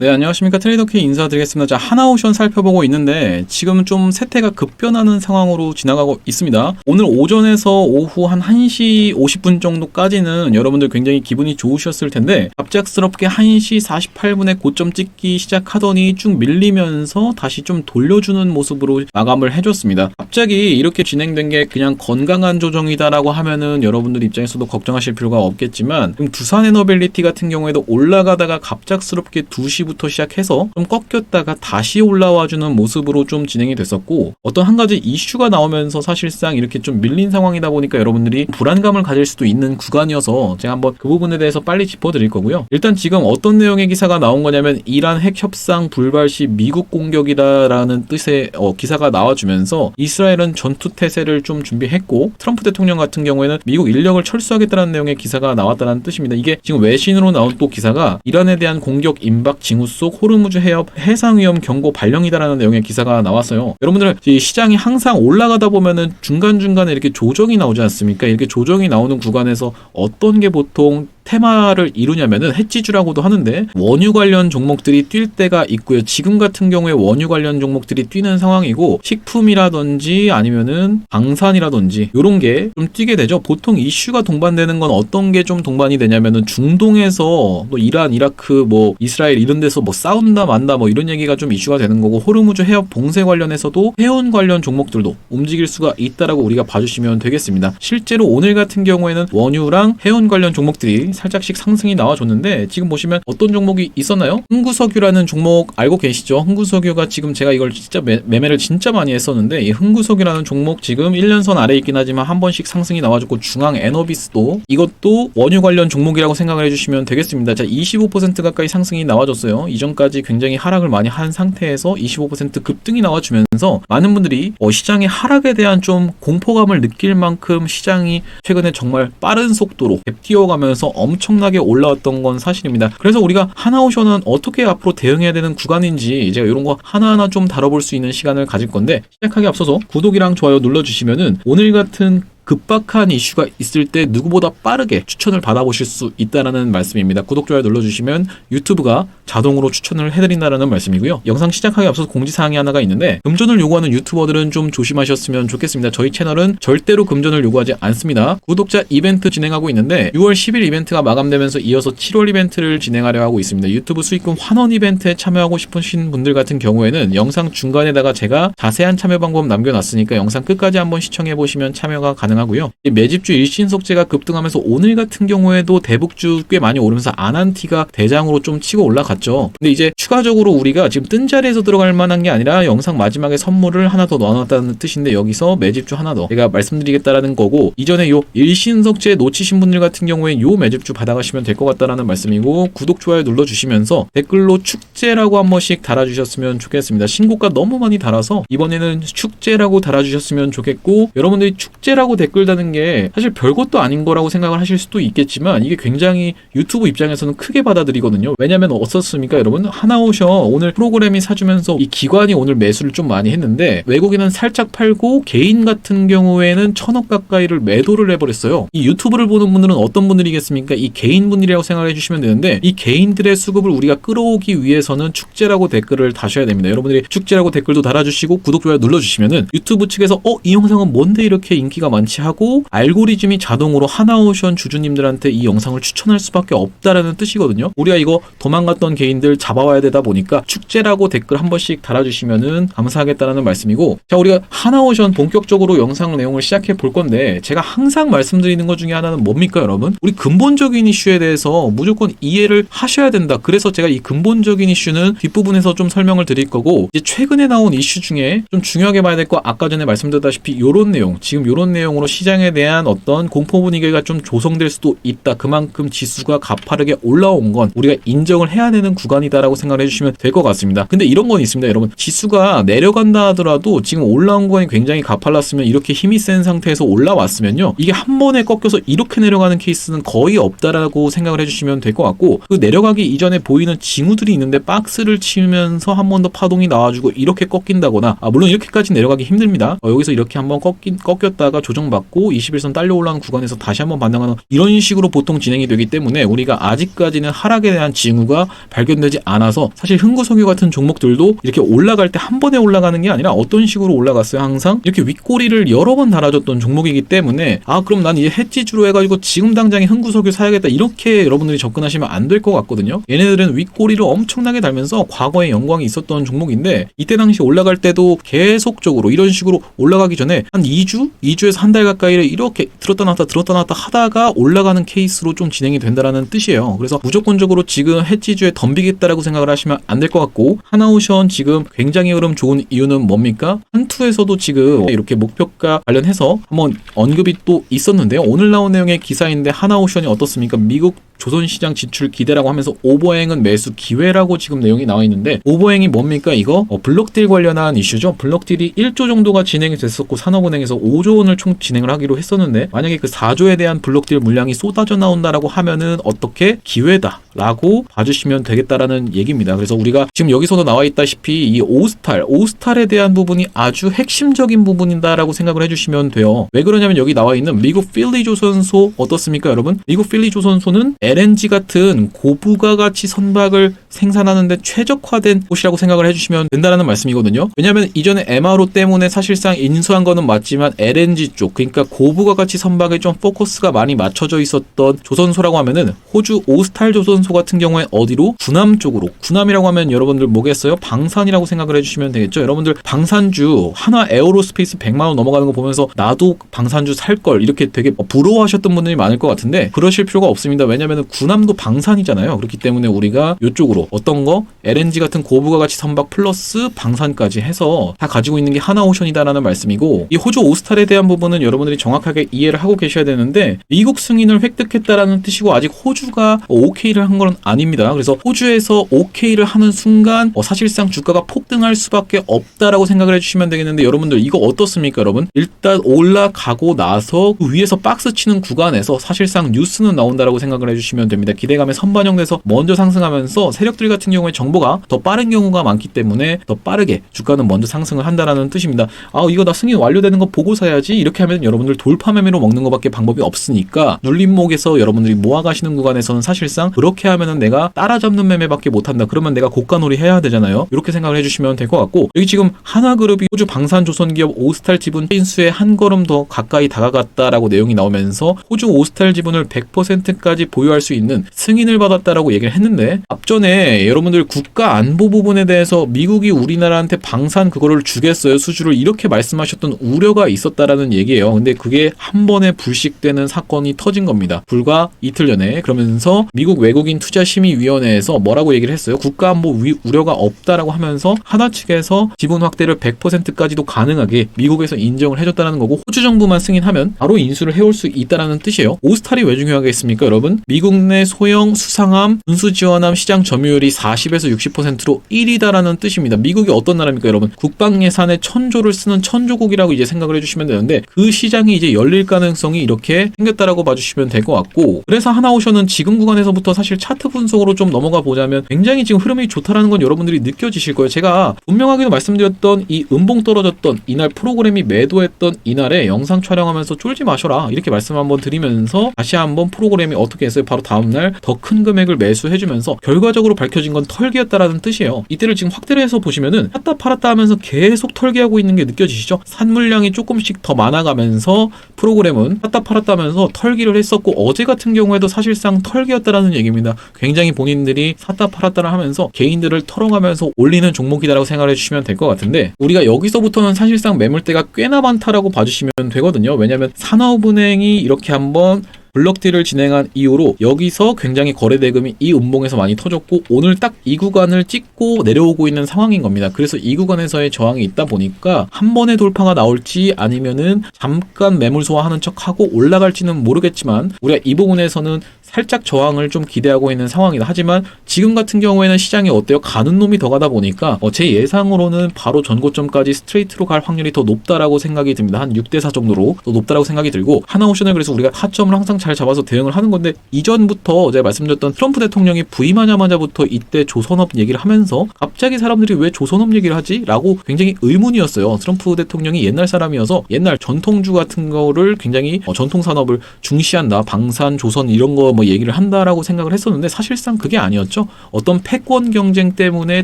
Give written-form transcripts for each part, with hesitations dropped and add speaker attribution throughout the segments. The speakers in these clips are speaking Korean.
Speaker 1: 네, 안녕하십니까. 트레이더K 인사드리겠습니다. 자, 하나오션 살펴보고 있는데 지금 좀 세태가 급변하는 상황으로 지나가고 있습니다. 오늘 오전에서 오후 한 1시 50분 정도까지는 여러분들 굉장히 기분이 좋으셨을 텐데 갑작스럽게 1시 48분에 고점 찍기 시작하더니 쭉 밀리면서 다시 좀 돌려주는 모습으로 마감을 해줬습니다. 갑자기 이렇게 진행된 게 그냥 건강한 조정이다라고 하면은 여러분들 입장에서도 걱정하실 필요가 없겠지만 두산에너빌리티 같은 경우에도 올라가다가 갑작스럽게 2시부터 시작해서 좀 꺾였다가 다시 올라와주는 모습으로 좀 진행이 됐었고, 어떤 한 가지 이슈가 나오면서 사실상 이렇게 좀 밀린 상황이다 보니까 여러분들이 불안감을 가질 수도 있는 구간이어서 제가 한번 그 부분에 대해서 빨리 짚어드릴 거고요. 일단 지금 어떤 내용의 기사가 나온 거냐면 이란 핵 협상 불발 시 미국 공격이다라는 뜻의 기사가 나와주면서 이스라엘은 전투 태세를 좀 준비했고 트럼프 대통령 같은 경우에는 미국 인력을 철수하겠다는 내용의 기사가 나왔다는 뜻입니다. 이게 지금 외신으로 나온 또 기사가 이란에 대한 공격 임박 징후 속 호르무즈 해협 해상 위험 경고 발령이다라는 내용의 기사가 나왔어요. 여러분들 이 시장이 항상 올라가다 보면은 중간중간에 이렇게 조정이 나오지 않습니까? 이렇게 조정이 나오는 구간에서 어떤 게 보통 테마를 이루냐면은 해지주라고도 하는데 원유 관련 종목들이 뛸 때가 있고요. 지금 같은 경우에 원유 관련 종목들이 뛰는 상황이고 식품이라든지 아니면은 방산이라든지 이런 게 좀 뛰게 되죠. 보통 이슈가 동반되는 건 어떤 게 좀 동반이 되냐면은 중동에서 뭐 이란, 이라크, 뭐 이스라엘 이런 데서 뭐 싸운다 만다 뭐 이런 얘기가 좀 이슈가 되는 거고, 호르무즈 해협 봉쇄 관련해서도 해운 관련 종목들도 움직일 수가 있다라고 우리가 봐주시면 되겠습니다. 실제로 오늘 같은 경우에는 원유랑 해운 관련 종목들이 살짝씩 상승이 나와줬는데 지금 보시면 어떤 종목이 있었나요? 흥구석유라는 종목 알고 계시죠? 흥구석유가 지금 제가 이걸 진짜 매매를 진짜 많이 했었는데 이 흥구석유라는 종목 지금 1년선 아래에 있긴 하지만 한 번씩 상승이 나와줬고, 중앙 에너비스도 이것도 원유 관련 종목이라고 생각을 해주시면 되겠습니다. 자, 25% 가까이 상승이 나와줬어요. 이전까지 굉장히 하락을 많이 한 상태에서 25% 급등이 나와주면서 많은 분들이 시장의 하락에 대한 좀 공포감을 느낄 만큼 시장이 최근에 정말 빠른 속도로 갭뛰어가면서 엄청나게 올라왔던 건 사실입니다. 그래서 우리가 하나오션은 어떻게 앞으로 대응해야 되는 구간인지 제가 이런 거 하나하나 좀 다뤄볼 수 있는 시간을 가질 건데, 시작하기 앞서서 구독이랑 좋아요 눌러주시면은 오늘 같은 급박한 이슈가 있을 때 누구보다 빠르게 추천을 받아보실 수 있다는 말씀입니다. 구독, 좋아요 눌러주시면 유튜브가 자동으로 추천을 해드린다는 말씀이고요. 영상 시작하기 앞서서 공지사항이 하나가 있는데 금전을 요구하는 유튜버들은 좀 조심하셨으면 좋겠습니다. 저희 채널은 절대로 금전을 요구하지 않습니다. 구독자 이벤트 진행하고 있는데 6월 10일 이벤트가 마감되면서 이어서 7월 이벤트를 진행하려 하고 있습니다. 유튜브 수익금 환원 이벤트에 참여하고 싶으신 분들 같은 경우에는 영상 중간에다가 제가 자세한 참여 방법 남겨놨으니까 영상 끝까지 한번 시청해보시면 참여가 가능하고요. 매집주 일신석재가 급등하면서 오늘 같은 경우에도 대북주 꽤 많이 오르면서 아난티가 대장으로 좀 치고 올라갔죠. 근데 이제 추가적으로 우리가 지금 뜬 자리에서 들어갈 만한 게 아니라 영상 마지막에 선물을 하나 더 넣어놨다는 뜻인데 여기서 매집주 하나 더 제가 말씀드리겠다라는 거고, 이전에 요 일신석재 놓치신 분들 같은 경우에 요 매집주 받아가시면 될 것 같다라는 말씀이고, 구독, 좋아요 눌러주시면서 댓글로 축제라고 한 번씩 달아주셨으면 좋겠습니다. 신고가 너무 많이 달아서 이번에는 축제라고 달아주셨으면 좋겠고, 여러분들이 축제라고 댓글 다는 게 사실 별것도 아닌 거라고 생각을 하실 수도 있겠지만 이게 굉장히 유튜브 입장에서는 크게 받아들이거든요. 왜냐면 어떻습니까 여러분? 하나오션 오늘 프로그램이 사주면서 이 기관이 오늘 매수를 좀 많이 했는데 외국인은 살짝 팔고 개인 같은 경우에는 1,000억 가까이를 매도를 해버렸어요. 이 유튜브를 보는 분들은 어떤 분들이겠습니까? 이 개인분들이라고 생각을 해주시면 되는데, 이 개인들의 수급을 우리가 끌어오기 위해서는 축제라고 댓글을 다셔야 됩니다. 여러분들이 축제라고 댓글도 달아주시고 구독, 좋아요 눌러주시면은 유튜브 측에서 이 영상은 뭔데 이렇게 인기가 많지 하고 알고리즘이 자동으로 하나오션 주주님들한테 이 영상을 추천할 수밖에 없다라는 뜻이거든요. 우리가 이거 도망갔던 개인들 잡아와야 되다 보니까 축제라고 댓글 한 번씩 달아주시면은 감사하겠다라는 말씀이고, 자, 우리가 하나오션 본격적으로 영상 내용을 시작해 볼 건데 제가 항상 말씀드리는 것 중에 하나는 뭡니까 여러분? 우리 근본적인 이슈에 대해서 무조건 이해를 하셔야 된다. 그래서 제가 이 근본적인 이슈는 뒷부분에서 좀 설명을 드릴 거고, 이제 최근에 나온 이슈 중에 좀 중요하게 봐야 될 거 아까 전에 말씀드렸다시피 요런 내용, 지금 요런 내용으로 시장에 대한 어떤 공포 분위기가 좀 조성될 수도 있다. 그만큼 지수가 가파르게 올라온 건 우리가 인정을 해야 되는 구간이다라고 생각을 해주시면 될 것 같습니다. 근데 이런 건 있습니다. 여러분, 지수가 내려간다 하더라도 지금 올라온 구간이 굉장히 가팔랐으면, 이렇게 힘이 센 상태에서 올라왔으면요, 이게 한 번에 꺾여서 이렇게 내려가는 케이스는 거의 없다라고 생각을 해주시면 될 것 같고, 그 내려가기 이전에 보이는 징후들이 있는데 박스를 치면서 한 번 더 파동이 나와주고 이렇게 꺾인다거나, 물론 이렇게까지 내려가기 힘듭니다. 여기서 이렇게 한번 꺾였다가 조정 반등받고 21선 딸려 올라오는 구간에서 다시 한번 반등하는 이런 식으로 보통 진행이 되기 때문에 우리가 아직까지는 하락에 대한 징후가 발견되지 않아서 사실 흥구석유 같은 종목들도 이렇게 올라갈 때 한 번에 올라가는 게 아니라 어떤 식으로 올라갔어요? 항상 이렇게 윗꼬리를 여러 번 달아줬던 종목이기 때문에 그럼 난 이제 해지주로 해가지고 지금 당장에 흥구석유 사야겠다 이렇게 여러분들이 접근하시면 안 될 것 같거든요. 얘네들은 윗꼬리를 엄청나게 달면서 과거에 영광이 있었던 종목인데 이때 당시 올라갈 때도 계속적으로 이런 식으로 올라가기 전에 한 2주에서 한 달 가까이를 이렇게 들었다 놨다 하다가 올라가는 케이스로 좀 진행이 된다라는 뜻이에요. 그래서 무조건적으로 지금 해지주에 덤비겠다라고 생각을 하시면 안 될 것 같고, 하나오션 지금 굉장히 흐름 좋은 이유는 뭡니까? 한투에서도 지금 이렇게 목표가 관련해서 한번 언급이 또 있었는데요. 오늘 나온 내용의 기사인데 하나오션이 어떻습니까? 미국 조선시장 진출 기대라고 하면서 오버행은 매수 기회라고 지금 내용이 나와 있는데, 오버행이 뭡니까 이거? 블록딜 관련한 이슈죠. 블록딜이 1조 정도가 진행이 됐었고 산업은행에서 5조 원을 총 진행을 하기로 했었는데, 만약에 그 4조에 대한 블록딜 물량이 쏟아져 나온다라고 하면은 어떻게 기회다라고 봐주시면 되겠다라는 얘기입니다. 그래서 우리가 지금 여기서도 나와 있다시피 이 오스탈에 대한 부분이 아주 핵심적인 부분이다라고 생각을 해주시면 돼요. 왜 그러냐면 여기 나와 있는 미국 필리 조선소 어떻습니까 여러분? 미국 필리 조선소는 LNG 같은 고부가 가치 선박을 생산하는데 최적화된 곳이라고 생각을 해주시면 된다는 말씀이거든요. 왜냐하면 이전에 MRO 때문에 사실상 인수한 거는 맞지만 LNG 쪽, 그러니까 고부가 가치 선박에 좀 포커스가 많이 맞춰져 있었던 조선소라고 하면은 호주 오스탈 조선소 같은 경우에 어디로? 군함 쪽으로. 군함이라고 하면 여러분들 뭐겠어요? 방산이라고 생각을 해주시면 되겠죠. 여러분들 방산주 하나 에어로스페이스 100만 원 넘어가는 거 보면서 나도 방산주 살 걸 이렇게 되게 부러워하셨던 분들이 많을 것 같은데, 그러실 필요가 없습니다. 왜냐하면 군함도 방산이잖아요. 그렇기 때문에 우리가 이쪽으로 어떤 거 LNG 같은 고부가 가치 선박 플러스 방산까지 해서 다 가지고 있는 게 하나오션이다라는 말씀이고, 이 호주 오스탈에 대한 부분은 여러분들이 정확하게 이해를 하고 계셔야 되는데, 미국 승인을 획득했다라는 뜻이고 아직 호주가 OK를 한 건 아닙니다. 그래서 호주에서 OK를 하는 순간 사실상 주가가 폭등할 수밖에 없다라고 생각을 해주시면 되겠는데, 여러분들 이거 어떻습니까 여러분? 일단 올라가고 나서 그 위에서 박스 치는 구간에서 사실상 뉴스는 나온다라고 생각을 해주시면 됩니다. 기대감에 선반영돼서 먼저 상승하면서 세력들 같은 경우에 정보가 더 빠른 경우가 많기 때문에 더 빠르게 주가는 먼저 상승을 한다라는 뜻입니다. 이거 나 승인 완료되는 거 보고 사야지 이렇게 하면 여러분들 돌파 매매로 먹는 것밖에 방법이 없으니까, 눌림목에서 여러분들이 모아가시는 구간에서는 사실상 그렇게 하면은 내가 따라잡는 매매밖에 못한다. 그러면 내가 고가놀이 해야 되잖아요. 이렇게 생각을 해주시면 될 것 같고, 여기 지금 하나그룹이 호주 방산조선기업 오스탈 지분 인수에 한 걸음 더 가까이 다가갔다라고 내용이 나오면서 호주 오스탈 지분을 100%까지 보유할 수 있는 승인을 받았다라고 얘기를 했는데, 앞전에 여러분들 국가 안보 부분에 대해서 미국이 우리나라한테 방산 그거를 주겠어요 수주를 이렇게 말씀하셨던 우려가 있었다라는 얘기예요. 근데 그게 한 번에 불식되는 사건이 터진 겁니다. 불과 이틀 전에. 그러면서 미국 외국인 투자심의위원회에서 뭐라고 얘기를 했어요? 국가안보 우려가 없다라고 하면서 하나 측에서 지분 확대를 100%까지도 가능하게 미국에서 인정을 해줬다는 거고, 호주 정부만 승인하면 바로 인수를 해올 수 있다는 뜻이에요. 오스탈이 왜 중요하겠습니까 여러분? 미국 내 소형 수상함, 운수지원함 시장 점유율이 40에서 60%로 1위다라는 뜻입니다. 미국이 어떤 나라입니까 여러분? 국방 예산에 1000조를 쓰는 천조국이라고 이제 생각을 해주시면 되는데, 그 시장이 이제 열릴 가능성이 이렇게 생겼다라고 봐주시면 될 것 같고, 그래서 하나오션은 지금 구간에서부터 사실 차트 분석으로 좀 넘어가 보자면 굉장히 지금 흐름이 좋다라는 건 여러분들이 느껴지실 거예요. 제가 분명하게도 말씀드렸던 이 음봉 떨어졌던 이날 프로그램이 매도했던 이날에 영상 촬영하면서 쫄지 마셔라 이렇게 말씀 한번 드리면서 다시 한번 프로그램이 어떻게 했어요? 바로 다음날 더 큰 금액을 매수해주면서 결과적으로 밝혀진 건 털기였다라는 뜻이에요. 이때를 지금 확대를 해서 보시면은 샀다 팔았다 하면서 계속 털기하고 있는 게 느껴지시죠? 산물량이 조금씩 더 많아가면서 프로그램은 샀다 팔았다 하면서 털기를 했었고, 어제 같은 경우에도 사실상 털기였다라는 얘기입니다. 굉장히 본인들이 샀다 팔았다를 하면서 개인들을 털어가면서 올리는 종목이다라고 생각을 해주시면 될 것 같은데, 우리가 여기서부터는 사실상 매물대가 꽤나 많다라고 봐주시면 되거든요. 왜냐하면 산업은행이 이렇게 한번 블록딜을 진행한 이후로 여기서 굉장히 거래 대금이 이 음봉에서 많이 터졌고, 오늘 딱 이 구간을 찍고 내려오고 있는 상황인 겁니다. 그래서 이 구간에서의 저항이 있다 보니까 한 번의 돌파가 나올지 아니면은 잠깐 매물 소화하는 척하고 올라갈지는 모르겠지만, 우리가 이 부분에서는 살짝 저항을 좀 기대하고 있는 상황이다. 하지만 지금 같은 경우에는 시장이 어때요? 가는 놈이 더 가다 보니까 제 예상으로는 바로 전고점까지 스트레이트로 갈 확률이 더 높다라고 생각이 듭니다. 한 6대4 정도로 더 높다라고 생각이 들고, 하나오션을 그래서 우리가 타점을 항상 잘 잡아서 대응을 하는 건데, 이전부터 제가 말씀드렸던 트럼프 대통령이 부임하자마자부터 이때 조선업 얘기를 하면서 갑자기 사람들이 왜 조선업 얘기를 하지? 라고 굉장히 의문이었어요. 트럼프 대통령이 옛날 사람이어서 옛날 전통주 같은 거를 굉장히 전통산업을 중시한다, 방산, 조선 이런 거 뭐 얘기를 한다라고 생각을 했었는데, 사실상 그게 아니었죠. 어떤 패권 경쟁 때문에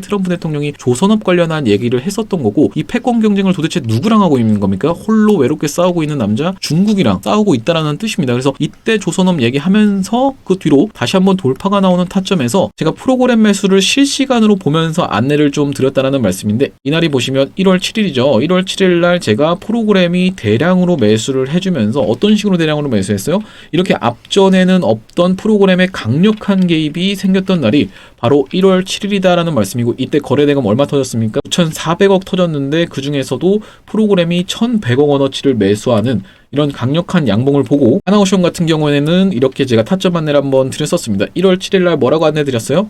Speaker 1: 트럼프 대통령이 조선업 관련한 얘기를 했었던 거고, 이 패권 경쟁을 도대체 누구랑 하고 있는 겁니까? 홀로 외롭게 싸우고 있는 남자 중국이랑 싸우고 있다라는 뜻입니다. 그래서 이때 조선업 얘기하면서 그 뒤로 다시 한번 돌파가 나오는 타점에서 제가 프로그램 매수를 실시간으로 보면서 안내를 좀 드렸다라는 말씀인데, 이날이 보시면 1월 7일이죠. 1월 7일 날 제가 프로그램이 대량으로 매수를 해주면서 어떤 식으로 대량으로 매수했어요? 이렇게 앞전에는 없던 프로그램의 강력한 개입이 생겼던 날이 바로 1월 7일이다라는 말씀이고, 이때 거래대금 얼마 터졌습니까? 9,400억 터졌는데 그 중에서도 프로그램이 1,100억 원어치를 매수하는 이런 강력한 양봉을 보고, 하나오션 같은 경우에는 이렇게 제가 타점 안내를 한번 드렸었습니다. 1월 7일 날 뭐라고 안내 드렸어요?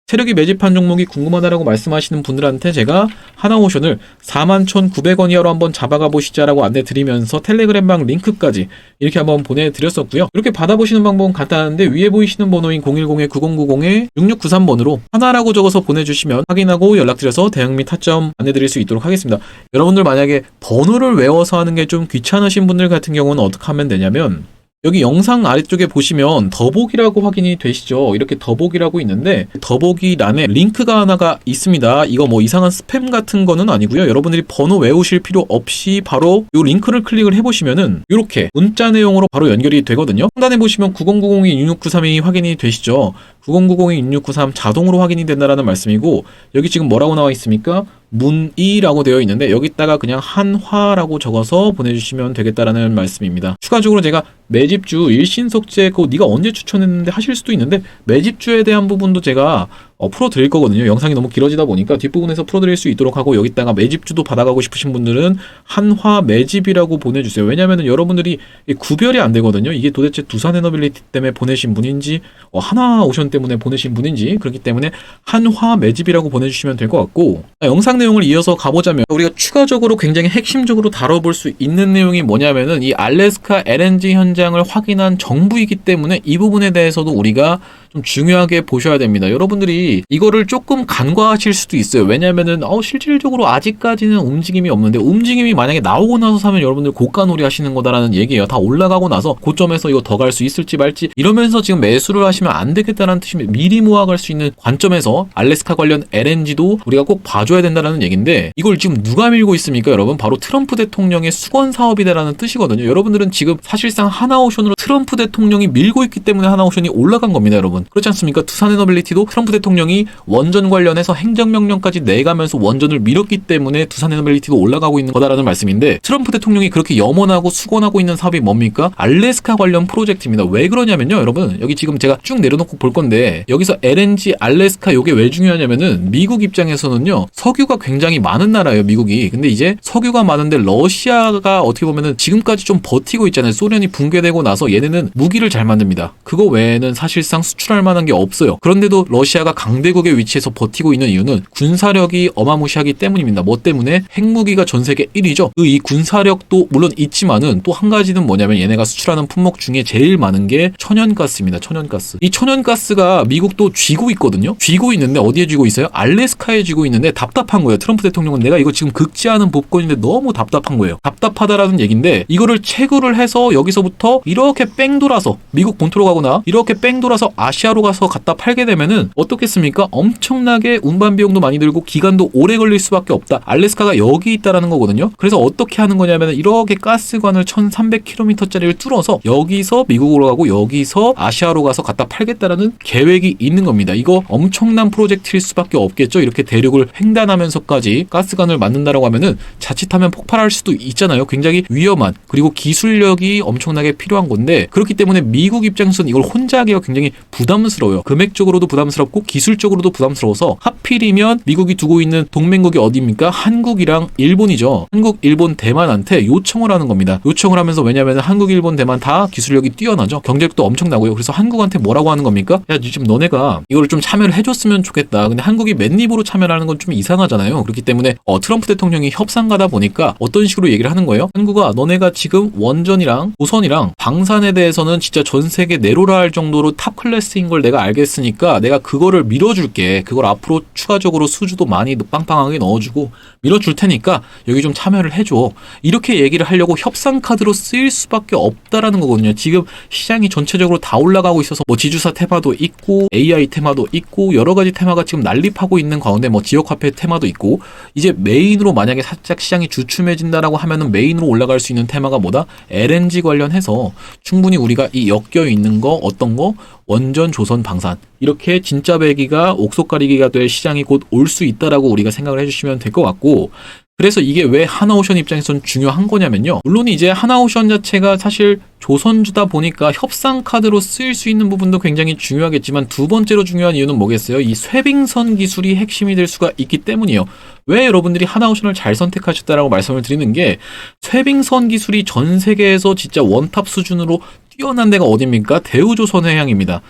Speaker 1: 세력이 매집한 종목이 궁금하다라고 말씀하시는 분들한테 제가 하나오션을 41,900원 이하로 한번 잡아가 보시자라고 안내 드리면서 텔레그램방 링크까지 이렇게 한번 보내드렸었고요. 이렇게 받아보시는 방법은 간단한데, 위에 보이시는 번호인 010-9090-6693번으로 하나라고 적어서 보내주시면 확인하고 연락드려서 대응 및 타점 안내드릴 수 있도록 하겠습니다. 여러분들 만약에 번호를 외워서 하는 게 좀 귀찮으신 분들 같은 경우는 어떻게 하면 되냐면, 여기 영상 아래쪽에 보시면 더보기라고 확인이 되시죠? 이렇게 더보기라고 있는데, 더보기란에 링크가 하나가 있습니다. 이거 뭐 이상한 스팸 같은 거는 아니고요. 여러분들이 번호 외우실 필요 없이 바로 이 링크를 클릭을 해보시면은 이렇게 문자 내용으로 바로 연결이 되거든요. 상단에 보시면 9090-6693이 확인이 되시죠? 9090-6693 자동으로 확인이 된다라는 말씀이고, 여기 지금 뭐라고 나와 있습니까? 문의라고 되어 있는데 여기다가 그냥 한화라고 적어서 보내주시면 되겠다라는 말씀입니다. 추가적으로 제가 매집주 일신석재 그거 네가 언제 추천했는데 하실 수도 있는데, 매집주에 대한 부분도 제가 풀어드릴 거거든요. 영상이 너무 길어지다 보니까 뒷부분에서 풀어드릴 수 있도록 하고, 여기다가 매집주도 받아가고 싶으신 분들은 한화 매집이라고 보내주세요. 왜냐면은 여러분들이 구별이 안 되거든요. 이게 도대체 두산에너빌리티 때문에 보내신 분인지 하나오션 때문에 보내신 분인지, 그렇기 때문에 한화 매집이라고 보내주시면 될 것 같고, 영상 내용을 이어서 가보자면 우리가 추가적으로 굉장히 핵심적으로 다뤄볼 수 있는 내용이 뭐냐면은 이 알래스카 LNG 현장을 확인한 정부이기 때문에 이 부분에 대해서도 우리가 좀 중요하게 보셔야 됩니다. 여러분들이 이거를 조금 간과하실 수도 있어요. 왜냐면은 실질적으로 아직까지는 움직임이 없는데, 움직임이 만약에 나오고 나서 사면 여러분들 고가놀이 하시는 거다라는 얘기예요. 다 올라가고 나서 고점에서 이거 더 갈 수 있을지 말지 이러면서 지금 매수를 하시면 안 되겠다는 뜻입니다. 미리 모아갈 수 있는 관점에서 알래스카 관련 LNG도 우리가 꼭 봐줘야 된다는 얘기인데, 이걸 지금 누가 밀고 있습니까? 여러분 바로 트럼프 대통령의 수건 사업이다라는 뜻이거든요. 여러분들은 지금 사실상 하나오션으로 트럼프 대통령이 밀고 있기 때문에 하나오션이 올라간 겁니다. 여러분 그렇지 않습니까? 두산에너빌리티도 트럼프 대통령이 원전 관련해서 행정명령까지 내가면서 원전을 밀었기 때문에 두산에너빌리티도 올라가고 있는 거다라는 말씀인데, 트럼프 대통령이 그렇게 염원하고 수건하고 있는 사업이 뭡니까? 알래스카 관련 프로젝트입니다. 왜 그러냐면요, 여러분 여기 지금 제가 쭉 내려놓고 볼 건데, 여기서 LNG 알래스카 요게 왜 중요하냐면은 미국 입장에서는요 석유가 굉장히 많은 나라예요, 미국이. 근데 이제 석유가 많은데 러시아가 어떻게 보면은 지금까지 좀 버티고 있잖아요. 소련이 붕괴되고 나서 얘네는 무기를 잘 만듭니다. 그거 외에는 사실상 수출할 만한 게 없어요. 그런데도 러시아가 강대국의 위치에서 버티고 있는 이유는 군사력이 어마무시하기 때문입니다. 뭐 때문에? 핵무기가 전 세계 1위죠. 이 군사력도 물론 있지만은 또 한 가지는 뭐냐면, 얘네가 수출하는 품목 중에 제일 많은 게 천연가스입니다. 천연가스. 이 천연가스가 미국도 쥐고 있거든요. 쥐고 있는데 어디에 쥐고 있어요? 알래스카에 쥐고 있는데 답답한 거예요. 트럼프 대통령은 내가 이거 지금 극지하는 복권인데 너무 답답한 거예요. 답답하다라는 얘기인데, 이거를 채굴을 해서 여기서부터 이렇게 뺑 돌아서 미국 본토로 가거나 이렇게 뺑 돌아서 아시아로 가서 갖다 팔게 되면은 어떻겠습니까? 엄청나게 운반 비용도 많이 들고 기간도 오래 걸릴 수밖에 없다. 알래스카가 여기 있다라는 거거든요. 그래서 어떻게 하는 거냐면, 이렇게 가스관을 1300km짜리를 뚫어서 여기서 미국으로 가고 여기서 아시아로 가서 갖다 팔겠다라는 계획이 있는 겁니다. 이거 엄청난 프로젝트일 수밖에 없겠죠. 이렇게 대륙을 횡단하면서까지 가스관을 만든다라고 하면은 자칫하면 폭발할 수도 있잖아요. 굉장히 위험한, 그리고 기술력이 엄청나게 필요한 건데, 그렇기 때문에 미국 입장에서는 이걸 혼자 하기가 굉장히 부담스러워요. 금액적으로도 부담스럽고 기술적으로도 부담스러워서 하필이면 미국이 두고 있는 동맹국이 어디입니까? 한국이랑 일본이죠. 한국, 일본, 대만한테 요청을 하는 겁니다. 요청을 하면서 왜냐면 한국, 일본, 대만 다 기술력이 뛰어나죠. 경제력도 엄청나고요. 그래서 한국한테 뭐라고 하는 겁니까? 야, 지금 너네가 이거를 좀 참여를 해줬으면 좋겠다. 근데 한국이 맨입으로 참여를 하는 건 좀 이상하잖아요. 그렇기 때문에 트럼프 대통령이 협상가다 보니까 어떤 식으로 얘기를 하는 거예요? 한국아, 너네가 지금 원전이랑 우선이랑 방산에 대해서는 진짜 전 세계 내로라 할 정도로 탑 클래스인 걸 내가 알겠으니까 내가 그거를 밀어줄게. 그걸 앞으로 추가적으로 수주도 많이 빵빵하게 넣어주고 밀어줄 테니까 여기 좀 참여를 해줘. 이렇게 얘기를 하려고 협상 카드로 쓰일 수밖에 없다라는 거거든요. 지금 시장이 전체적으로 다 올라가고 있어서 뭐 지주사 테마도 있고 AI 테마도 있고 여러 가지 테마가 지금 난립하고 있는 가운데 뭐 지역화폐 테마도 있고 이제 메인으로 만약에 살짝 시장이 주춤해진다라고 하면은 메인으로 올라갈 수 있는 테마가 뭐다? LNG 관련해서 충분히 우리가 이 엮여 있는 거 어떤 거 원전, 조선, 방산 이렇게 진짜 배기가 옥석가리기가 될 시장이 곧 올 수 있다라고 우리가 생각을 해주시면 될 것 같고 그래서 이게 왜 하나오션 입장에서는 중요한 거냐면요. 물론 이제 하나오션 자체가 사실 조선주다 보니까 협상 카드로 쓰일 수 있는 부분도 굉장히 중요하겠지만 두 번째로 중요한 이유는 뭐겠어요? 이 쇠빙선 기술이 핵심이 될 수가 있기 때문이에요. 왜 여러분들이 하나오션을 잘 선택하셨다라고 말씀을 드리는 게 쇠빙선 기술이 전 세계에서 진짜 원탑 수준으로 뛰어난 데가 어딥니까? 대우조선해양입니다.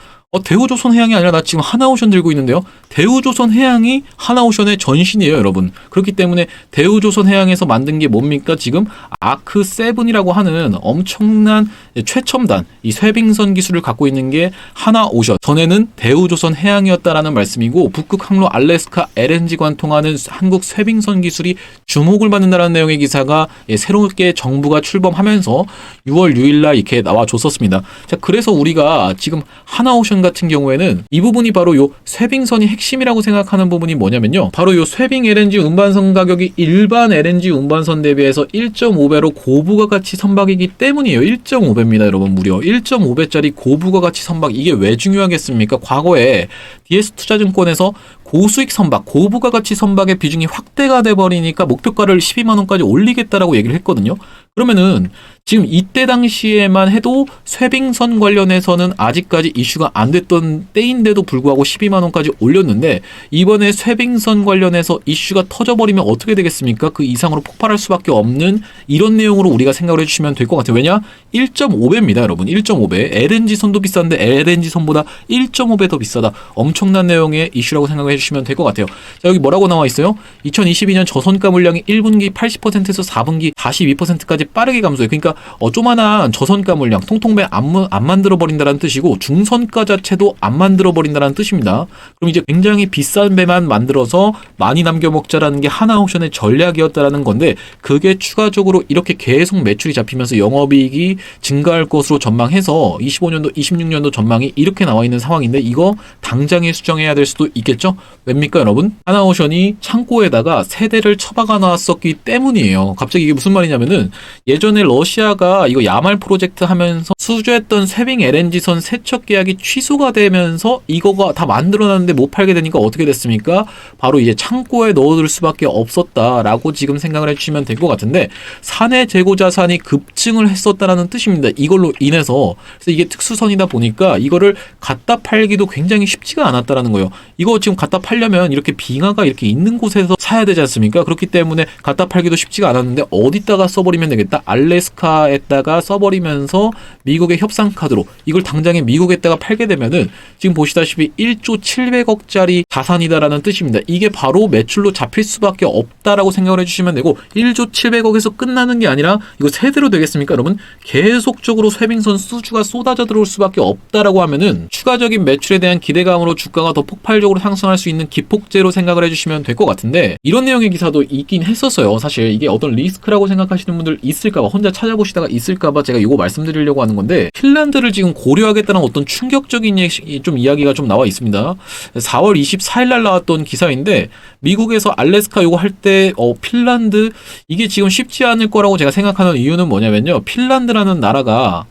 Speaker 1: 대우조선해양이 아니라 나 지금 하나오션 들고 있는데요. 대우조선해양이 하나오션의 전신이에요, 여러분. 그렇기 때문에 대우조선해양에서 만든 게 뭡니까? 지금 아크7이라고 하는 엄청난 최첨단 이 쇠빙선 기술을 갖고 있는 게 하나오션. 전에는 대우조선해양이었다라는 말씀이고 북극 항로 알래스카 LNG관 통하는 한국 쇠빙선 기술이 주목을 받는다라는 내용의 기사가 새롭게 정부가 출범하면서 6월 6일날 이렇게 나와줬었습니다. 자, 그래서 우리가 지금 하나오션 같은 경우에는 이 부분이 바로 요 쇠빙선이 핵심이라고 생각하는 부분이 뭐냐면요. 바로 요 쇠빙 LNG 운반선 가격이 일반 LNG 운반선 대비해서 1.5배로 고부가가치 선박이기 때문이에요. 1.5배입니다, 여러분. 무려 1.5배짜리 고부가가치 선박. 이게 왜 중요하겠습니까? 과거에 DS투자증권에서 고수익 선박, 고부가가치 선박의 비중이 확대가 돼버리니까 목표가를 12만 원까지 올리겠다라고 얘기를 했거든요. 그러면은 지금 이때 당시에만 해도 쇠빙선 관련해서는 아직까지 이슈가 안 됐던 때인데도 불구하고 12만 원까지 올렸는데 이번에 쇠빙선 관련해서 이슈가 터져버리면 어떻게 되겠습니까? 그 이상으로 폭발할 수밖에 없는 이런 내용으로 우리가 생각을 해주시면 될 것 같아요. 왜냐? 1.5배입니다, 여러분. 1.5배. LNG선도 비싼데 LNG선보다 1.5배 더 비싸다. 엄청난 내용의 이슈라고 생각을 해주시면 될 것 같아요. 자, 여기 뭐라고 나와 있어요? 2022년 저선가 물량이 1분기 80%에서 4분기 42%까지 빠르게 감소해. 그러니까 조만한 저선가 물량, 통통배 안 만들어버린다는 뜻이고 중선가 자체도 안 만들어버린다는 뜻입니다. 그럼 이제 굉장히 비싼 배만 만들어서 많이 남겨먹자라는 게 하나옵션의 전략이었다라는 건데 그게 추가적으로 이렇게 계속 매출이 잡히면서 영업이익이 증가할 것으로 전망해서 25년도, 26년도 전망이 이렇게 나와 있는 상황인데 이거 당장에 수정해야 될 수도 있겠죠? 왜입니까, 여러분? 하나오션이 창고에다가 세대를 처박아 놨었기 때문이에요. 갑자기 이게 무슨 말이냐면은 예전에 러시아가 이거 야말 프로젝트 하면서 수주했던 쇠빙 LNG선 세척 계약이 취소가 되면서 이거가 다 만들어놨는데 못 팔게 되니까 어떻게 됐습니까? 바로 이제 창고에 넣어둘 수밖에 없었다라고 지금 생각을 해주시면 될 것 같은데 사내 재고 자산이 급증을 했었다라는 뜻입니다. 이걸로 인해서 그래서 이게 특수선이다 보니까 이거를 갖다 팔기도 굉장히 쉽지가 않았다라는 거예요. 이거 지금 갖다 팔려면 이렇게 빙하가 이렇게 있는 곳에서 사야 되지 않습니까? 그렇기 때문에 갖다 팔기도 쉽지가 않았는데 어디다가 써버리면 되겠다? 알래스카에다가 써버리면서 미국의 협상 카드로 이걸 당장에 미국에다가 팔게 되면은 지금 보시다시피 1조 700억짜리 자산이다라는 뜻입니다. 이게 바로 매출로 잡힐 수밖에 없다라고 생각을 해주시면 되고 1조 700억에서 끝나는 게 아니라 이거 세대로 되겠습니까, 여러분? 계속적으로 쇠빙선 수주가 쏟아져 들어올 수밖에 없다라고 하면은 추가적인 매출에 대한 기대감으로 주가가 더 폭발적으로 상승할 수 있는 기폭제로 생각을 해주시면 될 것 같은데 이런 내용의 기사도 있긴 했었어요. 사실 이게 어떤 리스크라고 생각하시는 분들 있을까봐 혼자 찾아보시다가 있을까봐 제가 이거 말씀드리려고 하는 건데 핀란드를 지금 고려하겠다는 어떤 충격적인 좀 이야기가 좀 나와 있습니다. 4월 24일 날 나왔던 기사인데 미국에서 알래스카 요거 할 때 핀란드 이게 지금 쉽지 않을 거라고 제가 생각하는 이유는 뭐냐면요. 핀란드라는 나라가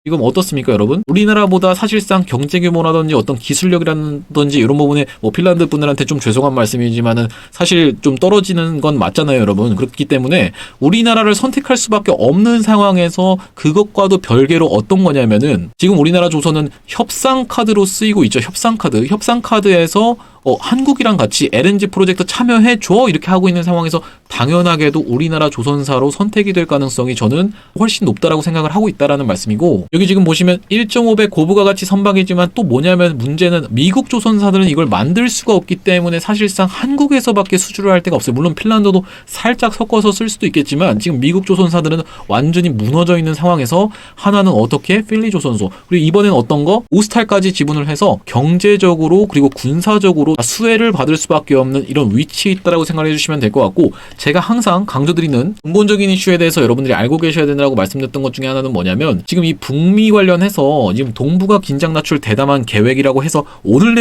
Speaker 1: 지금 어떻습니까, 여러분? 우리나라보다 사실상 경제 규모라든지 어떤 기술력이라든지 이런 부분에 뭐 핀란드 분들한테 좀 죄송한 말씀이지만은 사실 좀 떨어지는 건 맞잖아요, 여러분. 그렇기 때문에 우리나라를 선택할 수밖에 없는 상황에서 그것과도 별개로 어떤 거냐면은 지금 우리나라 조선은 협상 카드로 쓰이고 있죠. 협상 카드에서 한국이랑 같이 LNG 프로젝트 참여해줘 이렇게 하고 있는 상황에서 당연하게도 우리나라 조선사로 선택이 될 가능성이 저는 훨씬 높다라고 생각을 하고 있다라는 말씀이고, 여기 지금 보시면 1.5배 고부가 가치 선박이지만 또 뭐냐면 문제는 미국 조선사들은 이걸 만들 수가 없기 때문에 사실상 한국에서밖에 수주를 할 데가 없어요. 물론 핀란드도 살짝 섞어서 쓸 수도 있겠지만 지금 미국 조선사들은 완전히 무너져 있는 상황에서 하나는 어떻게 필리 조선소, 그리고 이번에는 어떤 거 오스탈까지 지분을 해서 경제적으로 그리고 군사적으로 수혜를 받을 수밖에 없는 이런 위치에 있다라고 생각해 주시면 될 것 같고, 제가 항상 강조드리는 근본적인 이슈에 대해서 여러분들이 알고 계셔야 된다고 말씀드렸던 것 중에 하나는 뭐냐면 지금 이 북미 관련해서 지금 동북아 긴장 낮출 대담한 계획이라고 해서 오늘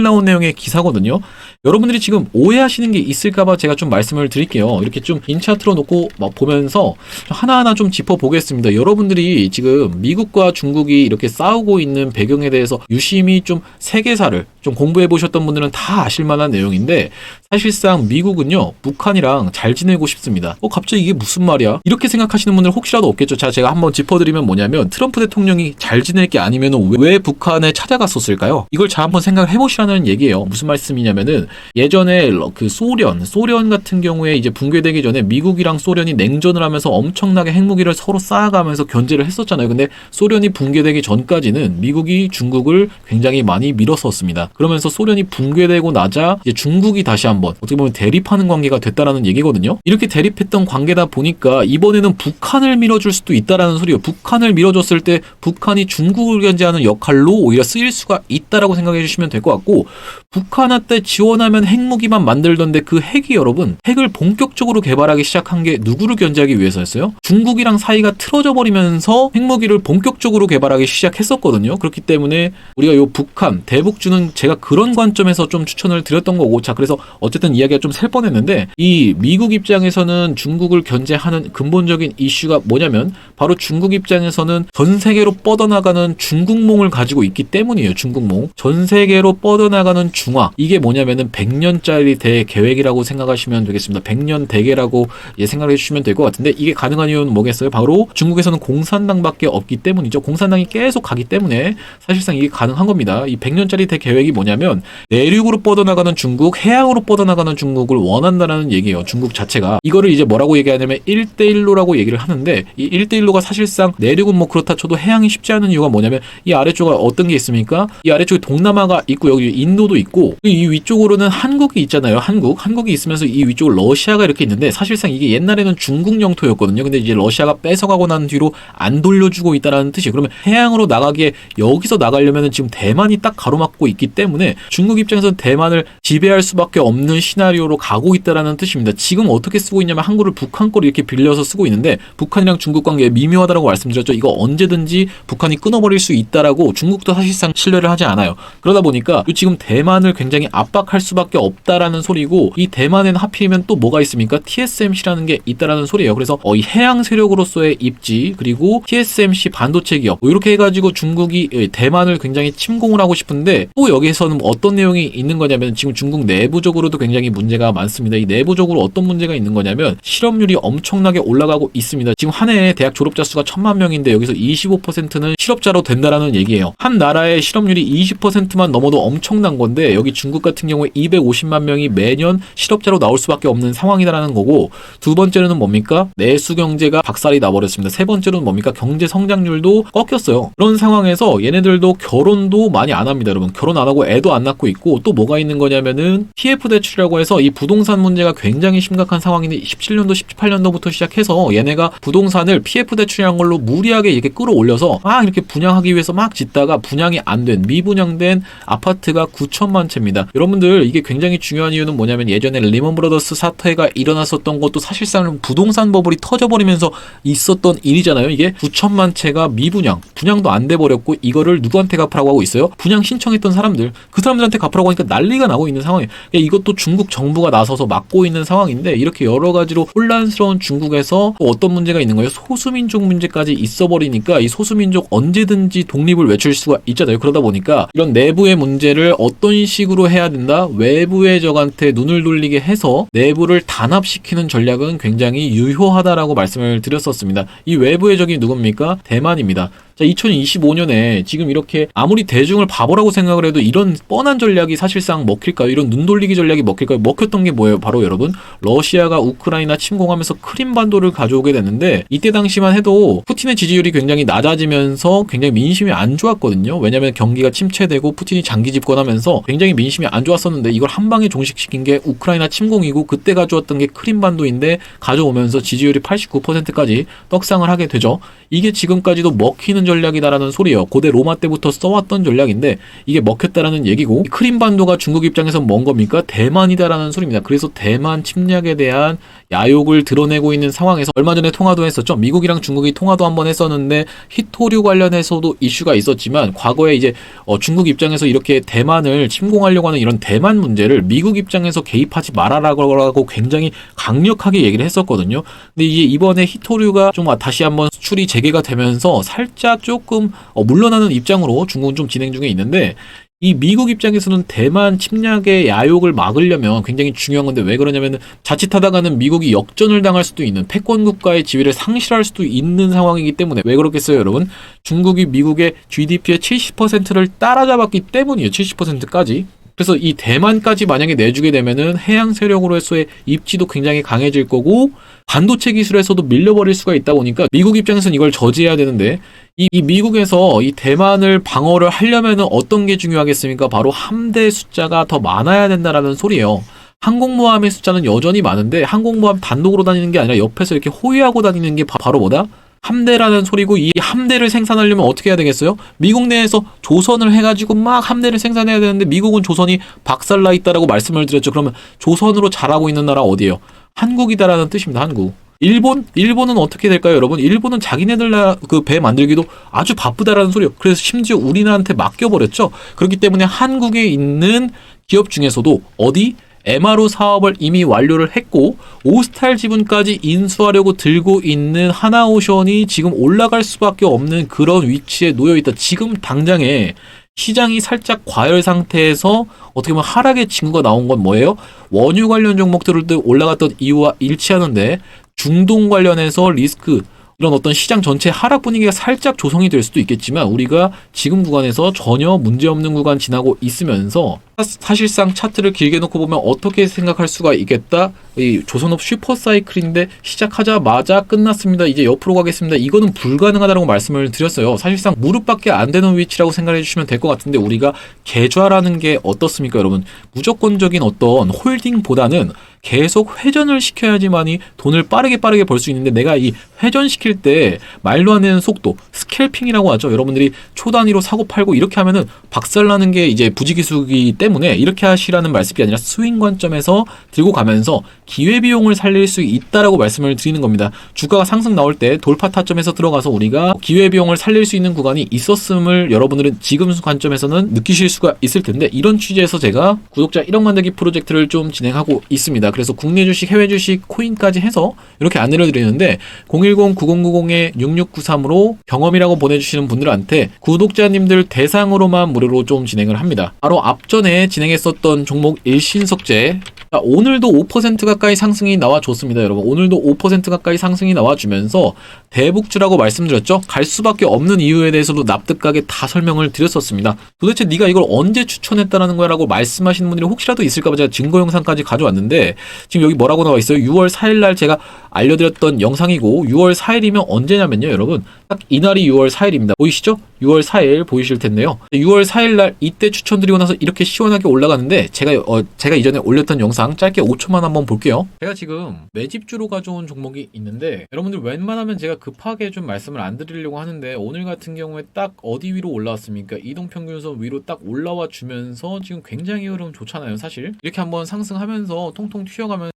Speaker 1: 나온 내용의 기사거든요. 여러분들이 지금 오해하시는 게 있을까봐 제가 좀 말씀을 드릴게요. 이렇게 좀 인차트로 놓고 막 보면서 하나하나 좀 짚어보겠습니다. 여러분들이 지금 미국과 중국이 이렇게 싸우고 있는 배경에 대해서 유심히 좀 세계사를 좀 공부해 보셨던 분들은 다 아실 만한 내용인데, 사실상 미국은요 북한이랑 잘 지내고 싶습니다. 갑자기 이게 무슨 말이야? 이렇게 생각하시는 분들 혹시라도 없겠죠. 자, 제가 한번 짚어드리면 뭐냐면 트럼프 대통령이 잘 지낼 게 아니면 왜 북한에 찾아갔었을까요? 이걸 잘 한번 생각을 해보시라는 얘기예요. 무슨 말씀이냐면은 예전에 그 소련 같은 경우에 이제 붕괴되기 전에 미국이랑 소련이 냉전을 하면서 엄청나게 핵무기를 서로 쌓아가면서 견제를 했었잖아요. 근데 소련이 붕괴되기 전까지는 미국이 중국을 굉장히 많이 밀었었습니다. 그러면서 소련이 붕괴되고 나자 이제 중국이 다시 한번 어떻게 보면 대립하는 관계가 됐다라는 얘기거든요. 이렇게 대립했던 관계다 보니까 이번에는 북한을 밀어줄 수도 있다라는 소리예요. 북한을 밀어줬을 때 북한이 중국을 견제하는 역할로 오히려 쓰일 수가 있다라고 생각해 주시면 될 것 같고, 북한한테 지원하면 핵무기만 만들던데 그 핵이 여러분 핵을 본격적으로 개발하기 시작한 게 누구를 견제하기 위해서였어요? 중국이랑 사이가 틀어져 버리면서 핵무기를 본격적으로 개발하기 시작했었거든요. 그렇기 때문에 우리가 요 북한 대북주는 제가 그런 관점에서 좀 추천을 드렸던 거고, 자, 그래서 어쨌든 이야기가 좀 셀 뻔했는데 이 미국 입장에서는 중국을 견제하는 근본적인 이슈가 뭐냐면 바로 중국 입장에서는 전 세계로 뻗어나가는 중국몽을 가지고 있기 때문이에요. 중국몽. 전 세계로 뻗어나가는 중화. 이게 뭐냐면은 100년짜리 대계획이라고 생각하시면 되겠습니다. 100년 대계라고 생각해 주시면 될 것 같은데, 이게 가능한 이유는 뭐겠어요? 바로 중국에서는 공산당밖에 없기 때문이죠. 공산당이 계속 가기 때문에 사실상 이게 가능한 겁니다. 이 100년짜리 대계획이 뭐냐면 내륙으로 뻗어나가는 중국, 해양으로 뻗어나가는 중국을 원한다는 얘기예요. 중국 자체가. 이거를 이제 뭐라고 얘기하냐면 1대1로라고 얘기를 하는데, 이 1대1로가 사실상 내륙은 뭐 그렇다 쳐도 해양이 쉽지 않은 이유가 뭐냐면 이 아래쪽에 어떤 게 있습니까? 이 아래쪽에 동남아가 있고 여기 인도도 있고 이 위쪽으로는 한국이 있잖아요. 한국이 있으면서 이 위쪽으로 러시아가 이렇게 있는데, 사실상 이게 옛날에는 중국 영토였거든요. 근데 이제 러시아가 뺏어가고 난 뒤로 안 돌려주고 있다라는 뜻이에요. 그러면 해양으로 나가기에 여기서 나가려면 지금 대만이 딱 가로막고 있기 때문에 중국 입장에서는 대만을 지배할 수밖에 없는 시나리오로 가고 있다라는 뜻입니다. 지금 어떻게 쓰고 있냐면 한국을 북한 거를 이렇게 빌려서 쓰고 있는데, 북한이랑 중국 관계 미묘하다라고 말씀드렸죠. 이거 언제든지 북한이 끊어버릴 수 있다라고 중국도 사실상 신뢰를 하지 않아요. 그러다 보니까 지금 대만을 굉장히 압박할 수밖에 없다라는 소리고, 이 대만에는 하필이면 또 뭐가 있습니까? TSMC라는 게 있다라는 소리예요. 그래서 이 해양 세력으로서의 입지, 그리고 TSMC 반도체 기업 이렇게 해가지고 중국이 대만을 굉장히 침공을 하고 싶은데, 또 여기에서는 어떤 내용이 있는 거냐면 지금 중국 내부적으로도 굉장히 문제가 많습니다. 이 내부적으로 어떤 문제가 있는 거냐면 실업률이 엄청나게 올라가고 있습니다. 지금 한 해에 대학 졸업자 수가 1000만 명인데 여기서 25%는 실업자로 된다라는 얘기예요. 한 나라의 실업률이 20%만 넘어도 엄청난 건데, 여기 중국 같은 경우에 250만 명이 매년 실업자로 나올 수밖에 없는 상황이다라는 거고, 두 번째로는 뭡니까? 내수 경제가 박살이 나버렸습니다. 세 번째로는 뭡니까? 경제 성장률도 꺾였어요. 그런 상황에서 얘네들도 결혼도 많이 안 합니다. 여러분, 결혼 안 하고 애도 안 낳고 있고, 또 뭐가 있는 거냐면은 PF 대출이라고 해서 이 부동산 문제가 굉장히 심각한 상황인데 17년도 18년도부터 시작해서 얘네가 부동산을 PF 대출이라는 걸로 무리하게 이렇게 끌어올려서 막 이렇게 분양하기 위해서 막 짓다가 분양이 안 된, 미분양된 아파트가 9천만 채입니다. 여러분들, 이게 굉장히 중요한 이유는 뭐냐면 예전에 리먼 브라더스 사태가 일어났었던 것도 사실상 부동산 버블이 터져버리면서 있었던 일이잖아요. 이게 9천만 채가 미분양, 분양도 안 돼버렸고, 이거를 누구한테 갚으라고 하고 있어요? 분양 신청했던 사람들, 사람들, 그 사람들한테 갚으라고 하니까 난리가 나고 있는 상황이에요. 이것도 중국 정부가 나서서 막고 있는 상황인데, 이렇게 여러 가지로 혼란스러운 중국에서 또 어떤 문제가 있는 거예요? 소수민족 문제까지 있어버리니까 이 소수민족 언제든지 독립을 외칠 수가 있잖아요. 그러다 보니까 이런 내부의 문제를 어떤 식으로 해야 된다? 외부의 적한테 눈을 돌리게 해서 내부를 단합시키는 전략은 굉장히 유효하다라고 말씀을 드렸었습니다. 이 외부의 적이 누굽니까? 대만입니다. 자, 2025년에 지금 이렇게 아무리 대중을 바보라고 생각을 해도 이런 뻔한 전략이 사실상 먹힐까요? 이런 눈 돌리기 전략이 먹힐까요? 먹혔던 게 뭐예요? 바로 여러분, 러시아가 우크라이나 침공하면서 크림반도를 가져오게 됐는데, 이때 당시만 해도 푸틴의 지지율이 굉장히 낮아지면서 굉장히 민심이 안 좋았거든요. 왜냐면 경기가 침체되고 푸틴이 장기 집권하면서 굉장히 민심이 안 좋았었는데, 이걸 한 방에 종식시킨 게 우크라이나 침공이고, 그때 가져왔던 게 크림반도인데 가져오면서 지지율이 89%까지 떡상을 하게 되죠. 이게 지금까지도 먹히는 전략이다라는 소리예요. 고대 로마 때부터 써왔던 전략인데 이게 먹혔다라는 얘기고, 크림반도가 중국 입장에서 뭔 겁니까? 대만이다라는 소리입니다. 그래서 대만 침략에 대한 야욕을 드러내고 있는 상황에서 얼마 전에 통화도 했었죠. 미국이랑 중국이 통화도 한번 했었는데 히토류 관련해서도 이슈가 있었지만, 과거에 이제 중국 입장에서 이렇게 대만을 침공하려고 하는 이런 대만 문제를 미국 입장에서 개입하지 말아라고 굉장히 강력하게 얘기를 했었거든요. 근데 이게 이번에 히토류가 좀 다시 한번 수출이 재개가 되면서 살짝 조금 물러나는 입장으로 중국은 좀 진행 중에 있는데, 이 미국 입장에서는 대만 침략의 야욕을 막으려면 굉장히 중요한 건데, 왜 그러냐면 자칫하다가는 미국이 역전을 당할 수도 있는, 패권 국가의 지위를 상실할 수도 있는 상황이기 때문에. 왜 그렇겠어요, 여러분? 중국이 미국의 GDP의 70%를 따라잡았기 때문이에요. 70%까지. 그래서 이 대만까지 만약에 내주게 되면은 해양 세력으로서의 입지도 굉장히 강해질 거고, 반도체 기술에서도 밀려버릴 수가 있다 보니까 미국 입장에서는 이걸 저지해야 되는데, 이 미국에서 이 대만을 방어를 하려면은 어떤 게 중요하겠습니까? 바로 함대 숫자가 더 많아야 된다라는 소리예요. 항공모함의 숫자는 여전히 많은데, 항공모함 단독으로 다니는 게 아니라 옆에서 이렇게 호위하고 다니는 게 바로 뭐다? 함대라는 소리고, 이 함대를 생산하려면 어떻게 해야 되겠어요? 미국 내에서 조선을 해가지고 막 함대를 생산해야 되는데, 미국은 조선이 박살나 있다라고 말씀을 드렸죠. 그러면 조선으로 잘하고 있는 나라 어디예요? 한국이다라는 뜻입니다. 한국. 일본은 어떻게 될까요, 여러분? 일본은 자기네들 그 배 만들기도 아주 바쁘다라는 소리예요. 그래서 심지어 우리나라한테 맡겨버렸죠. 그렇기 때문에 한국에 있는 기업 중에서도 어디? MRO 사업을 이미 완료를 했고, 오스탈 지분까지 인수하려고 들고 있는 하나오션이 지금 올라갈 수밖에 없는 그런 위치에 놓여있다. 지금 당장에 시장이 살짝 과열 상태에서 어떻게 보면 하락의 징후가 나온 건 뭐예요? 원유 관련 종목들도 올라갔던 이유와 일치하는데, 중동 관련해서 리스크, 이런 어떤 시장 전체 하락 분위기가 살짝 조성이 될 수도 있겠지만, 우리가 지금 구간에서 전혀 문제없는 구간 지나고 있으면서 사실상 차트를 길게 놓고 보면 어떻게 생각할 수가 있겠다. 이 조선업 슈퍼사이클인데 시작하자마자 끝났습니다. 이제 옆으로 가겠습니다. 이거는 불가능하다고 말씀을 드렸어요. 사실상 무릎밖에 안 되는 위치라고 생각해 주시면 될 것 같은데, 우리가 계좌라는 게 어떻습니까, 여러분? 무조건적인 어떤 홀딩보다는 계속 회전을 시켜야지만이 돈을 빠르게 벌 수 있는데, 내가 이 회전시킬 때 말도 안 되는 속도, 스캘핑이라고 하죠. 여러분들이 초 단위로 사고 팔고 이렇게 하면은 박살나는 게 이제 부지기수이기 때문에 이렇게 하시라는 말씀이 아니라 스윙 관점에서 들고 가면서 기회비용을 살릴 수 있다라고 말씀을 드리는 겁니다. 주가가 상승 나올 때 돌파 타점에서 들어가서 우리가 기회비용을 살릴 수 있는 구간이 있었음을 여러분들은 지금 관점에서는 느끼실 수가 있을 텐데, 이런 취지에서 제가 구독자 1억 만들기 프로젝트를 좀 진행하고 있습니다. 그래서 국내 주식, 해외 주식, 코인까지 해서 이렇게 안내를 드리는데, 010-9090-6693으로 경험이라고 보내주시는 분들한테 구독자님들 대상으로만 무료로 좀 진행을 합니다. 바로 앞전에 진행했었던 종목 일신석재, 오늘도 5% 가까이 상승이 나와줬습니다. 여러분, 오늘도 5% 가까이 상승이 나와주면서 대북주라고 말씀드렸죠. 갈 수밖에 없는 이유에 대해서도 납득하게 다 설명을 드렸었습니다. 도대체 네가 이걸 언제 추천했다라는 거야 라고 말씀하시는 분들이 혹시라도 있을까봐 제가 증거 영상까지 가져왔는데, 지금 여기 뭐라고 나와 있어요? 6월 4일날 제가 알려드렸던 영상이고, 6월 4일이면 언제냐면요, 여러분, 딱 이날이 6월 4일입니다. 보이시죠? 6월 4일 보이실 텐데요. 6월 4일날 이때 추천드리고 나서 이렇게 시원하게 올라가는데, 제가 이전에 올렸던 영상 짧게 5초만 한번 볼게요. 제가 지금 매집주로 가져온 종목이 있는데, 여러분들 웬만하면 제가 급하게 좀 말씀을 안 드리려고 하는데, 오늘 같은 경우에 딱 어디 위로 올라왔습니까? 이동평균선 위로 딱 올라와 주면서 지금 굉장히 흐름 좋잖아요. 사실 이렇게 한번 상승하면서 통통 튀어가면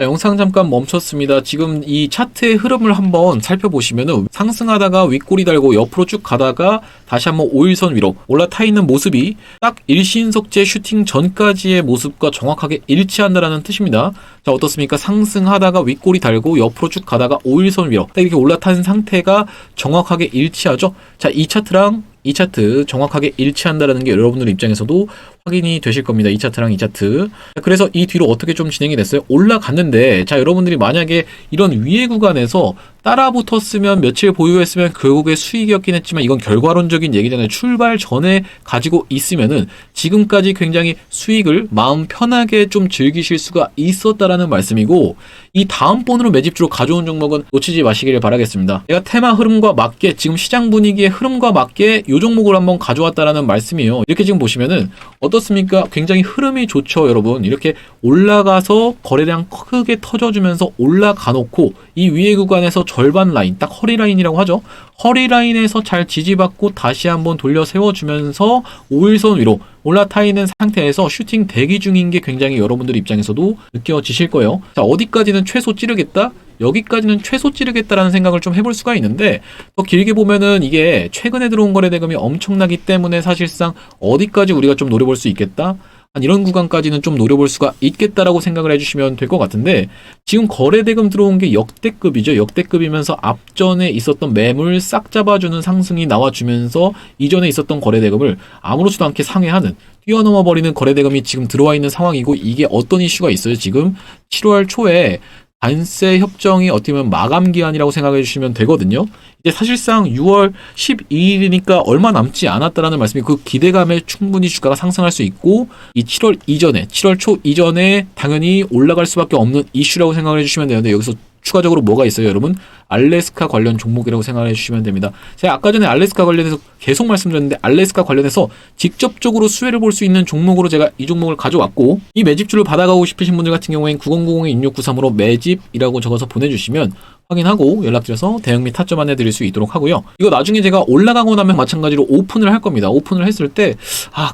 Speaker 1: 자, 영상 잠깐 멈췄습니다. 지금 이 차트의 흐름을 한번 살펴보시면은 상승하다가 윗꼬리 달고 옆으로 쭉 가다가 다시 한번 5일선 위로 올라타 있는 모습이 딱 일신석제 슈팅 전까지의 모습과 정확하게 일치한다라는 뜻입니다. 자, 어떻습니까? 상승하다가 윗꼬리 달고 옆으로 쭉 가다가 5일선 위로 딱 이렇게 올라탄 상태가 정확하게 일치하죠. 자, 이 차트랑 이 차트 정확하게 일치한다라는 게 여러분들 입장에서도 확인이 되실 겁니다. 이 차트랑 이 차트. 그래서 이 뒤로 어떻게 좀 진행이 됐어요? 올라갔는데, 자, 여러분들이 만약에 이런 위의 구간에서 따라 붙었으면 며칠 보유했으면 결국에 수익이었긴 했지만 이건 결과론적인 얘기잖아요. 출발 전에 가지고 있으면은 지금까지 굉장히 수익을 마음 편하게 좀 즐기실 수가 있었다라는 말씀이고, 이 다음번으로 매집주로 가져온 종목은 놓치지 마시기를 바라겠습니다. 내가 테마 흐름과 맞게 지금 시장 분위기의 흐름과 맞게 이 종목을 한번 가져왔다라는 말씀이에요. 이렇게 지금 보시면은 어떻습니까? 굉장히 흐름이 좋죠, 여러분. 이렇게 올라가서 거래량 크게 터져주면서 올라가 놓고 이 위에 구간에서 절반 라인, 딱 허리 라인이라고 하죠. 허리 라인에서 잘 지지받고 다시 한번 돌려 세워주면서 5일선 위로 올라타 있는 상태에서 슈팅 대기 중인 게 굉장히 여러분들 입장에서도 느껴지실 거예요. 자, 어디까지는 최소 찌르겠다? 여기까지는 최소 찌르겠다라는 생각을 좀 해볼 수가 있는데, 더 길게 보면은 이게 최근에 들어온 거래 대금이 엄청나기 때문에 사실상 어디까지 우리가 좀 노려볼 수 있겠다? 한 이런 구간까지는 좀 노려볼 수가 있겠다라고 생각을 해주시면 될 것 같은데, 지금 거래대금 들어온 게 역대급이죠. 역대급이면서 앞전에 있었던 매물 싹 잡아주는 상승이 나와주면서 이전에 있었던 거래대금을 아무렇지도 않게 상회하는, 뛰어넘어 버리는 거래대금이 지금 들어와 있는 상황이고, 이게 어떤 이슈가 있어요. 지금 7월 초에 관세 협정이 어떻게 보면 마감 기한이라고 생각해 주시면 되거든요. 이제 사실상 6월 12일이니까 얼마 남지 않았다라는 말씀이, 그 기대감에 충분히 주가가 상승할 수 있고, 이 7월 이전에, 7월 초 이전에 당연히 올라갈 수밖에 없는 이슈라고 생각을 해주시면 되는데, 여기서 추가적으로 뭐가 있어요, 여러분? 알래스카 관련 종목이라고 생각을 해주시면 됩니다. 제가 아까 전에 알래스카 관련해서 계속 말씀드렸는데, 알래스카 관련해서 직접적으로 수혜를 볼 수 있는 종목으로 제가 이 종목을 가져왔고, 이 매집주를 받아가고 싶으신 분들 같은 경우에는 9090-2693으로 매집이라고 적어서 보내주시면 확인하고 연락드려서 대응 및 타점 안내 드릴 수 있도록 하고요. 이거 나중에 제가 올라가고 나면 마찬가지로 오픈을 할 겁니다. 오픈을 했을 때,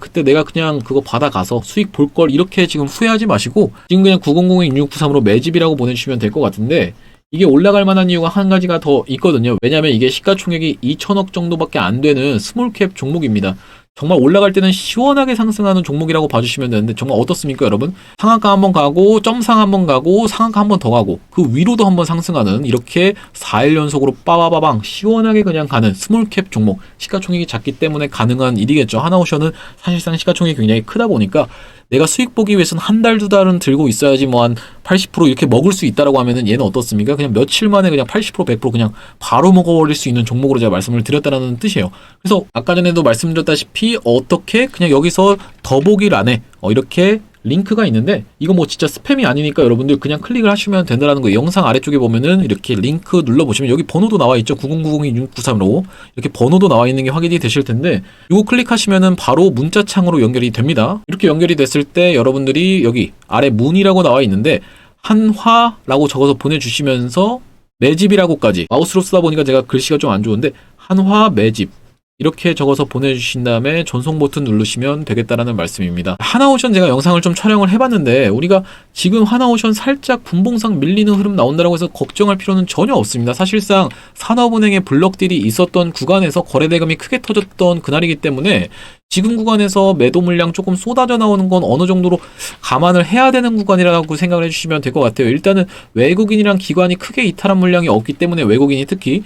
Speaker 1: 그때 내가 그냥 그거 받아가서 수익 볼 걸, 이렇게 지금 후회하지 마시고 지금 그냥 9001-2693으로 매집이라고 보내주시면 될 것 같은데, 이게 올라갈 만한 이유가 한 가지가 더 있거든요. 왜냐면 이게 시가총액이 2천억 정도밖에 안 되는 스몰캡 종목입니다. 정말 올라갈 때는 시원하게 상승하는 종목이라고 봐주시면 되는데, 정말 어떻습니까, 여러분? 상한가 한번 가고, 점상 한번 가고, 상한가 한번 더 가고, 그 위로도 한번 상승하는, 이렇게 4일 연속으로 빠바바방 시원하게 그냥 가는 스몰캡 종목, 시가총액이 작기 때문에 가능한 일이겠죠. 하나오션은 사실상 시가총액이 굉장히 크다 보니까 내가 수익 보기 위해서는 한 달, 두 달은 들고 있어야지 뭐 한 80% 이렇게 먹을 수 있다라고 하면은, 얘는 어떻습니까? 그냥 며칠 만에 그냥 80%, 100% 그냥 바로 먹어버릴 수 있는 종목으로 제가 말씀을 드렸다는 뜻이에요. 그래서 아까 전에도 말씀드렸다시피 어떻게 그냥 여기서 더보기란에 이렇게 링크가 있는데, 이거 뭐 진짜 스팸이 아니니까 여러분들 그냥 클릭을 하시면 된다는 거예요. 영상 아래쪽에 보면은 이렇게 링크 눌러보시면 여기 번호도 나와 있죠. 9090-2693으로 이렇게 번호도 나와 있는 게 확인이 되실 텐데, 이거 클릭하시면은 바로 문자창으로 연결이 됩니다. 이렇게 연결이 됐을 때 여러분들이 여기 아래 문의라고 나와 있는데, 한화라고 적어서 보내주시면서 매집이라고까지, 마우스로 쓰다 보니까 제가 글씨가 좀 안 좋은데 한화 매집 이렇게 적어서 보내주신 다음에 전송 버튼 누르시면 되겠다라는 말씀입니다. 하나오션 제가 영상을 좀 촬영을 해봤는데, 우리가 지금 하나오션 살짝 분봉상 밀리는 흐름 나온다고 해서 걱정할 필요는 전혀 없습니다. 사실상 산업은행의 블럭딜이 있었던 구간에서 거래대금이 크게 터졌던 그날이기 때문에 지금 구간에서 매도 물량 조금 쏟아져 나오는 건 어느 정도로 감안을 해야 되는 구간이라고 생각을 해주시면 될 것 같아요. 일단은 외국인이랑 기관이 크게 이탈한 물량이 없기 때문에, 외국인이 특히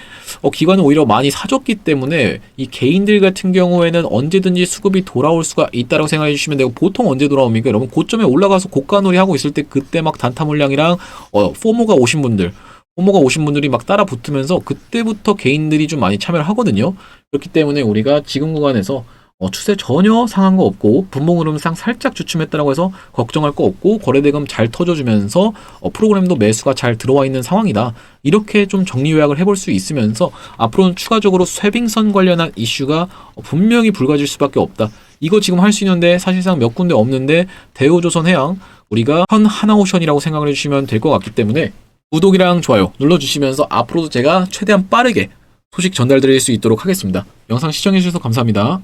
Speaker 1: 기관은 오히려 많이 사줬기 때문에 이 개인들 같은 경우에는 언제든지 수급이 돌아올 수가 있다고 생각해 주시면 되고, 보통 언제 돌아옵니까? 여러분 고점에 올라가서 고가놀이 하고 있을 때, 그때 막 단타 물량이랑 포모가 오신 분들이 막 따라 붙으면서 그때부터 개인들이 좀 많이 참여를 하거든요. 그렇기 때문에 우리가 지금 구간에서 추세 전혀 상한 거 없고, 분봉 흐름상 살짝 주춤했다라고 해서 걱정할 거 없고, 거래대금 잘 터져주면서 프로그램도 매수가 잘 들어와 있는 상황이다. 이렇게 좀 정리 요약을 해볼 수 있으면서, 앞으로는 추가적으로 쇠빙선 관련한 이슈가 분명히 불거질 수밖에 없다. 이거 지금 할 수 있는데 사실상 몇 군데 없는데, 대우조선해양 우리가 현 하나오션이라고 생각을 해주시면 될 것 같기 때문에, 구독이랑 좋아요 눌러주시면서 앞으로도 제가 최대한 빠르게 소식 전달드릴 수 있도록 하겠습니다. 영상 시청해주셔서 감사합니다.